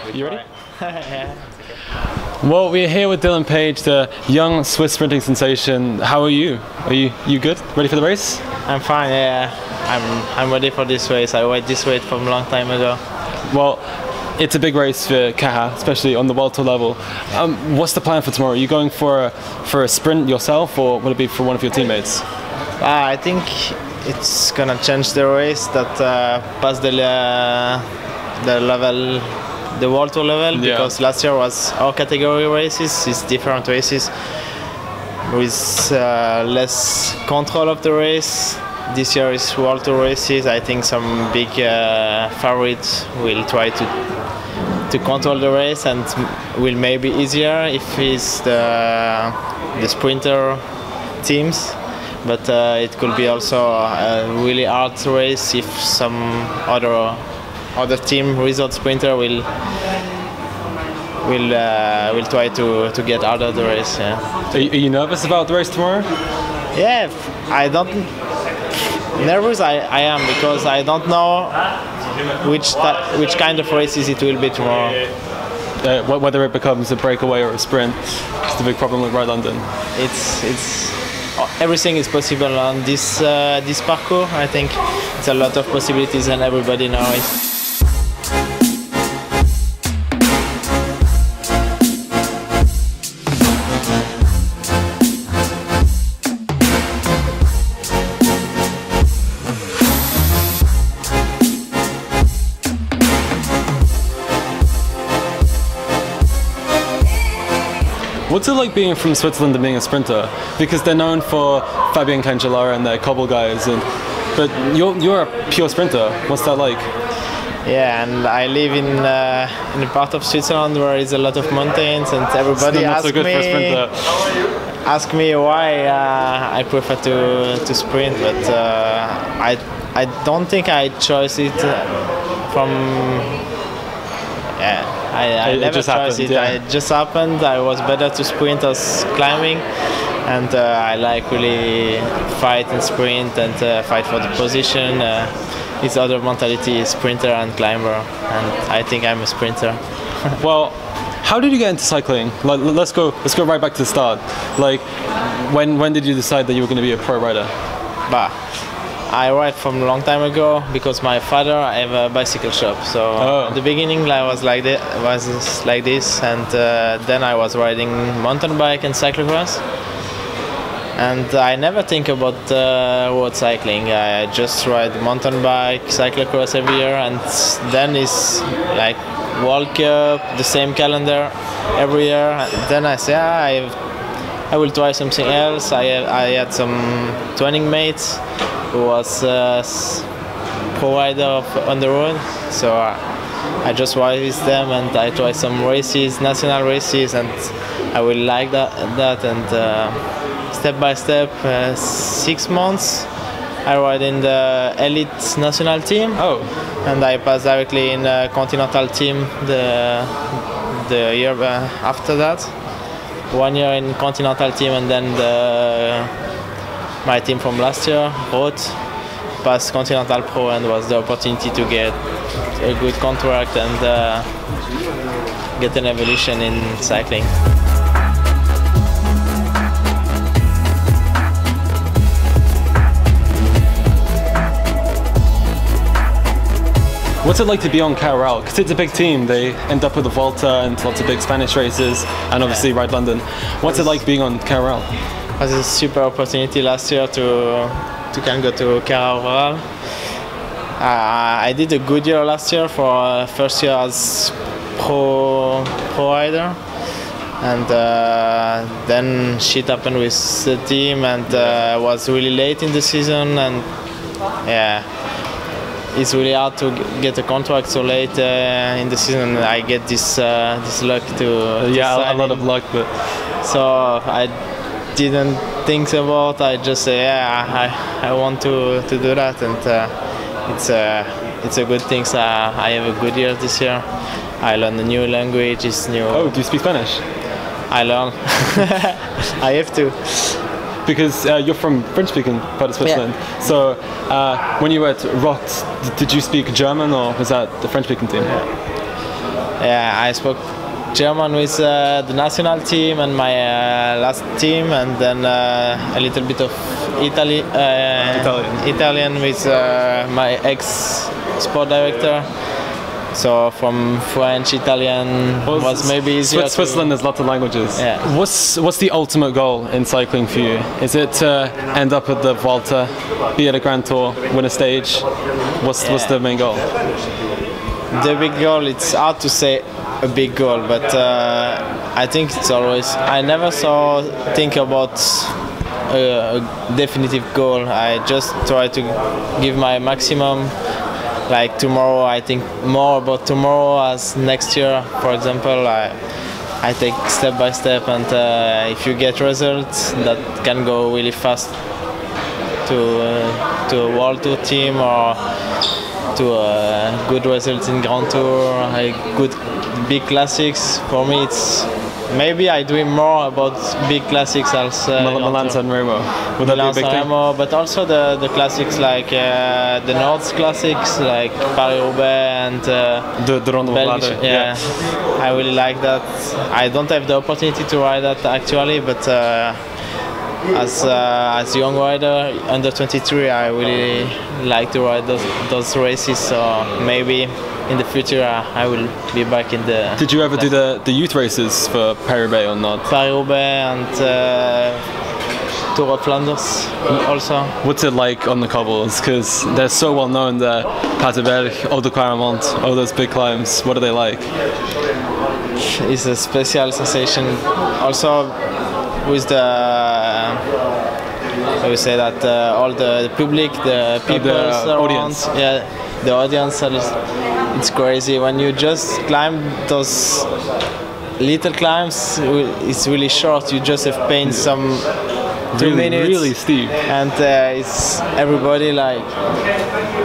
You ready? Yeah. Well, we're here with Dylan Page, the young Swiss sprinting sensation. How are you? Are you good? Ready for the race? I'm fine. Yeah, I'm ready for this race. I wait this weight from a long time ago. Well, it's a big race for Caja, especially on the World Tour level. What's the plan for tomorrow? Are you going for a sprint yourself, or will it be for one of your teammates? I think it's gonna change the race that past the level, the World Tour level, because last year was all category races. It's different races with less control of the race. This year is World Tour races. I think some big favorites will try to control the race, and will maybe easier if it's the sprinter teams. But it could be also a really hard race if some other team result sprinter will try to get out of the race. Yeah. Are you nervous about the race tomorrow? Yeah, I don't. Nervous I am, because I don't know which kind of races it will be tomorrow. Whether it becomes a breakaway or a sprint, it's the big problem with RideLondon. It's everything is possible on this parcours. I think it's a lot of possibilities, and everybody knows it. What's it like being from Switzerland and being a sprinter? Because they're known for Fabian Cancellara and their cobble guys, but you're a pure sprinter. What's that like? Yeah, and I live in a part of Switzerland where is a lot of mountains, and everybody asks me why I prefer to sprint, but I don't think I chose it from. Yeah, I never chose it. Yeah. It just happened. I was better to sprint as climbing, and I like really fight and sprint and fight for the position. His other mentality is sprinter and climber, and I think I'm a sprinter. Well, how did you get into cycling? Like, let's go right back to the start. Like, when did you decide that you were going to be a pro rider? I ride from a long time ago because my father have a bicycle shop. So at the beginning I was like this, and then I was riding mountain bike and cyclocross. And I never think about road cycling. I just ride mountain bike, cyclocross every year, and then it's like World Cup, the same calendar every year. And then I say, I will try something else. I had some training mates who was pro rider on the road, so I just ride with them, and I try some races, national races, and I will like that and step by step, 6 months I ride in the elite national team. And I pass directly in the continental team the year after that. 1 year in continental team, and then my team from last year, Roth, passed Continental Pro, and was the opportunity to get a good contract and get an evolution in cycling. What's it like to be on Caja Rural? Because it's a big team. They end up with the Volta and lots of big Spanish races, and obviously RideLondon. What's it like being on Caja Rural? It was a super opportunity last year to can go to Caja Rural. I did a good year last year for first year as pro rider, and then shit happened with the team, and was really late in the season, and yeah, it's really hard to get a contract so late in the season. I get this luck to a lot of luck, but so I didn't think about. I just say, I want to do that, and it's a good thing. So I have a good year this year. I learned a new language. It's new. Oh, do you speak Spanish? I learn. I have to. Because you're from French-speaking part of Switzerland. Yeah. So when you were at Roth, did you speak German, or was that the French-speaking team? Yeah, I spoke German with the national team and my last team, and then a little bit of Italian with my ex-sport director. So from French, Italian was maybe easier. Switzerland has lots of languages. Yeah. What's the ultimate goal in cycling for you? Is it to end up at the Volta, be at a Grand Tour, win a stage? What's the main goal? The big goal, it's hard to say a big goal, but I think it's always, I never think about a definitive goal. I just try to give my maximum. Like tomorrow, I think more about tomorrow as next year. For example, I take step by step, and if you get results that can go really fast to a World Tour team or to good results in Grand Tour, good big classics. For me, it's maybe I dream more about big classics as Milan-San Remo. Would that be a big thing? But also the classics like the North classics like Paris-Roubaix and the Ronde van Vlaanderen. Yeah, I really like that. I don't have the opportunity to ride that actually, but as a young rider under 23, I really like to ride those races. So maybe in the future I will be back in the... Did you ever do the youth races for Paris-Roubaix or not? Paris-Roubaix and Tour of Flanders also. What's it like on the cobbles? Because they're so well known, the Paterberg, Haut de Quaremont, all those big climbs. What are they like? It's a special sensation. Also with the... I would say that all the public, the people around, audience. Yeah, the audience, it's crazy. When you just climb those little climbs, it's really short. You just have pain some 2 minutes. Really steep. And it's everybody like,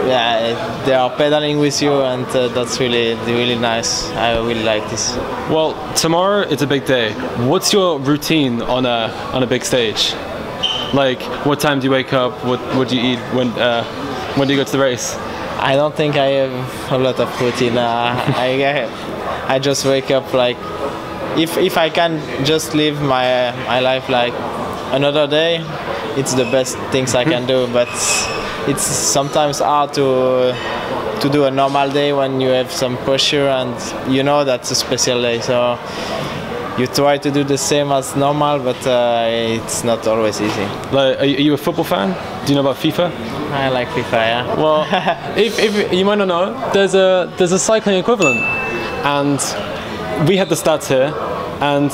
yeah, they are pedaling with you, and that's really nice. I really like this. Well, tomorrow it's a big day. What's your routine on a big stage? Like, what time do you wake up? What do you eat? When do you go to the race? I don't think I have a lot of routine. I just wake up like, if I can just live my life like another day, it's the best things I can do. But it's sometimes hard to do a normal day when you have some pressure and you know that's a special day. So you try to do the same as normal, but it's not always easy. Like, are you a football fan? Do you know about FIFA? I like FIFA, yeah. Well, if you might not know, there's a cycling equivalent, and we have the stats here, and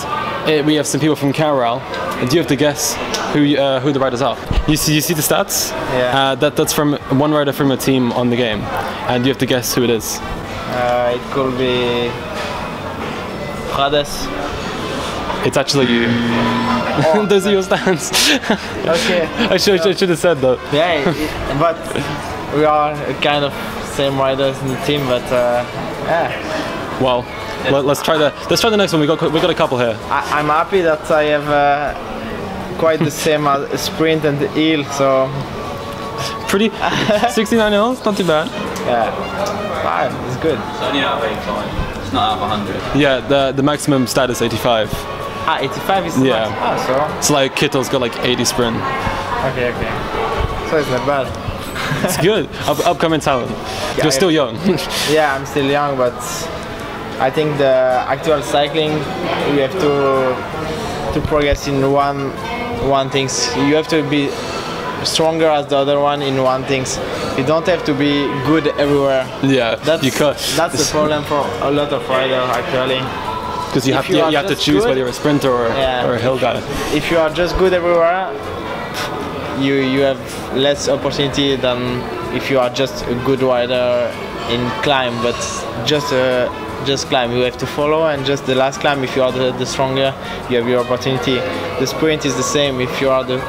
we have some people from Caja Rural, and you have to guess who the riders are. You see the stats? Yeah. That's from one rider from a team on the game, and you have to guess who it is. It could be Hades. It's actually you. Oh, those are your stands. Okay. I should have said that. Yeah, but we are kind of same riders in the team, but yeah. Well, let's try the next one. We got a couple here. I'm happy that I have quite the same as sprint and the hill, so pretty 69 hills, not too bad. Yeah, fine, it's good. It's only out of 85. It's not out of 100. Yeah, the maximum stat is 85. 85 is yeah. Nice. So it's like Kittel's got like 80 sprint. Okay. So it's not bad. It's good. Upcoming talent. Yeah, You're still young. Yeah, I'm still young, but I think the actual cycling, we have to progress in one things. You have to be stronger as the other one in one things. You don't have to be good everywhere. Yeah, that's the problem for a lot of riders actually. Because you have to choose whether you're a sprinter or a hill guy. If you are just good everywhere, you have less opportunity than if you are just a good rider in climb. But just climb, you have to follow, and just the last climb, if you are the stronger, you have your opportunity. The sprint is the same. If you are the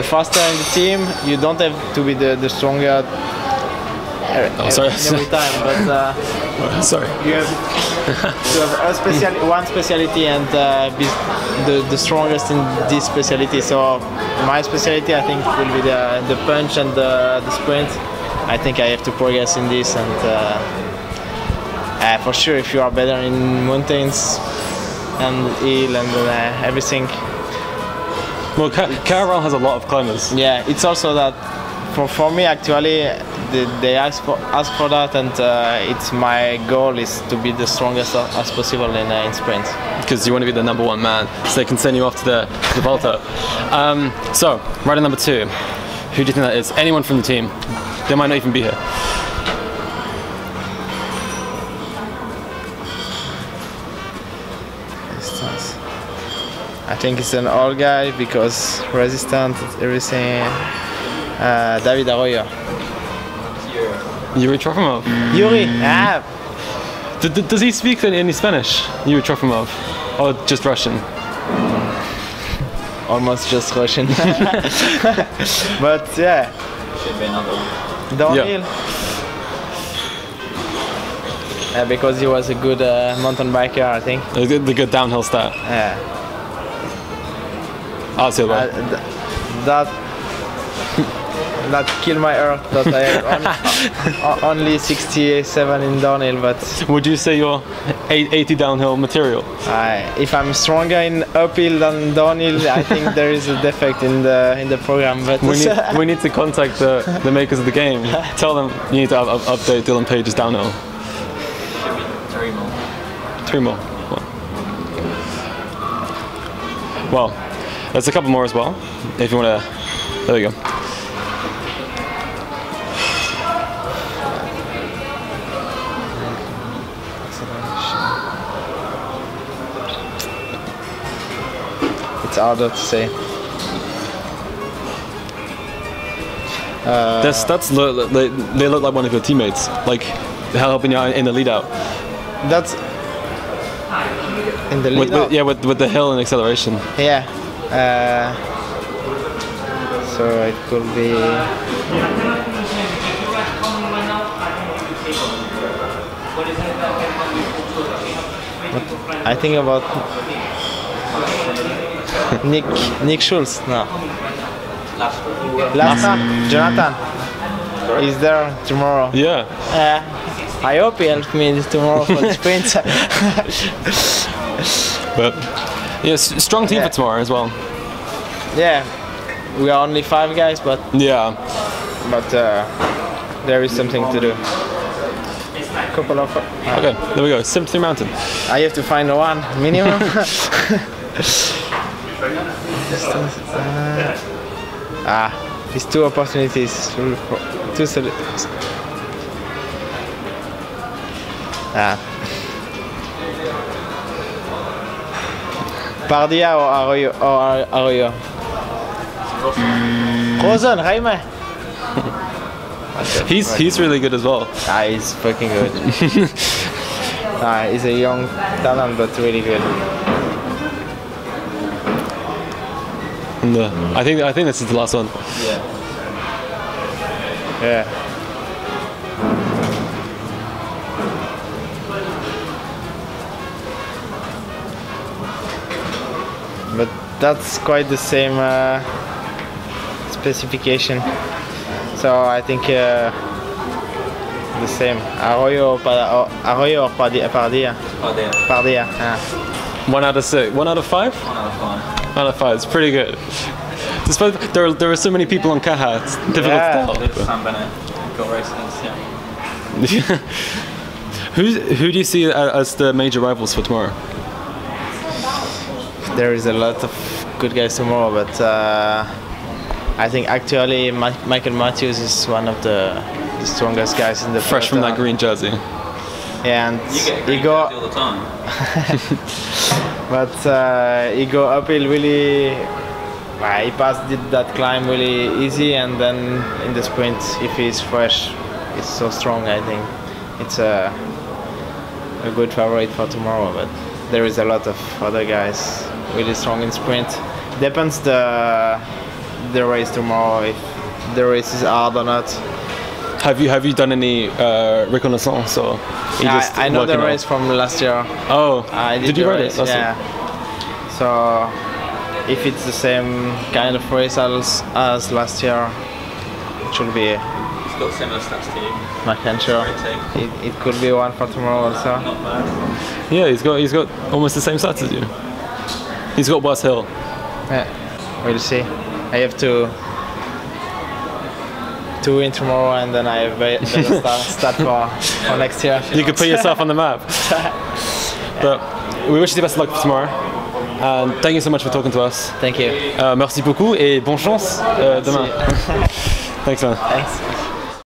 faster in the team, you don't have to be the stronger every time. But sorry. You have to have one specialty and be the strongest in this specialty. So my specialty, I think, will be the punch and the sprint. I think I have to progress in this, and For sure, if you are better in mountains and hill and everything. Well, Caja Rural has a lot of climbers. Yeah, it's also that for me actually they ask for that, and it's my goal is to be the strongest as possible in sprint. Because you want to be the #1 man, so they can send you off to the Volta. So, rider number 2. Who do you think that is? Anyone from the team? They might not even be here. I think it's an old guy because resistant, everything. David Arroyo. Yuri Trofimov. Yuri. Does he speak any Spanish? Yuri Trofimov, or just Russian? Almost just Russian. But yeah. Should be another one. Downhill. Because he was a good mountain biker, I think. The good downhill start. Yeah. Silva. That killed my heart that I have only 67 in downhill, but would you say you're 80 downhill material? if I'm stronger in uphill than downhill, I think there is a defect in the program. But we need to contact the makers of the game. Tell them you need to update Dylan Page's downhill. Should be 3 more. 3 more. Well, there's a couple more as well. If you want to, there we go. It's harder to say. Their stats they look like one of your teammates, like helping you in the lead out. That's in the lead out. With the hill and acceleration. Yeah. So it could be. I think about Nick Schulz. No. Last Jonathan is there tomorrow. Yeah. I hope he helps me tomorrow for the sprint. But yes, strong team for tomorrow as well. Yeah, we are only 5 guys, but there is something to do. Couple of. Okay, there we go. 73 Mountain. I have to find one minimum. It's 2 opportunities. 2 solutions. Pardia or Arroyo? Rosen, Jaime. He's really good as well. He's fucking good. He's a young talent, but really good. And I think this is the last one. Yeah. But that's quite the same specification. So I think the same. Arroyo or Pardia? Pardia. 1 out of 6. 1 out of 5? 1 out of 5. 1 out of 5. It's pretty good. Despite there are so many people on Caja, it's difficult to tell. Sam Bennett got races. Yeah. Who do you see as the major rivals for tomorrow? There is a lot of good guys tomorrow, but I think actually Michael Matthews is one of the strongest guys in the fresh from that green jersey. Yeah, and You get green jersey all the time. But he go uphill really. He passed that climb really easy, and then in the sprint, if he's fresh, he's so strong. I think it's a good favorite for tomorrow. But there is a lot of other guys really strong in sprint. Depends the race tomorrow, if the race is hard or not. Have you done any reconnaissance or? I know the race from last year. Oh, did you ride it? Yeah. So if it's the same kind of race as last year, it should be He's got similar stats to you. My sure. It could be one for tomorrow also. Not bad. Yeah, he's got almost the same stats as you. He's got worse hill. Yeah, we'll see. I have to win tomorrow, and then I have better start for next year. You could put yourself on the map. But we wish you the best of luck for tomorrow. And thank you so much for talking to us. Thank you. Merci beaucoup et bonne chance demain. Thanks, man. Thanks.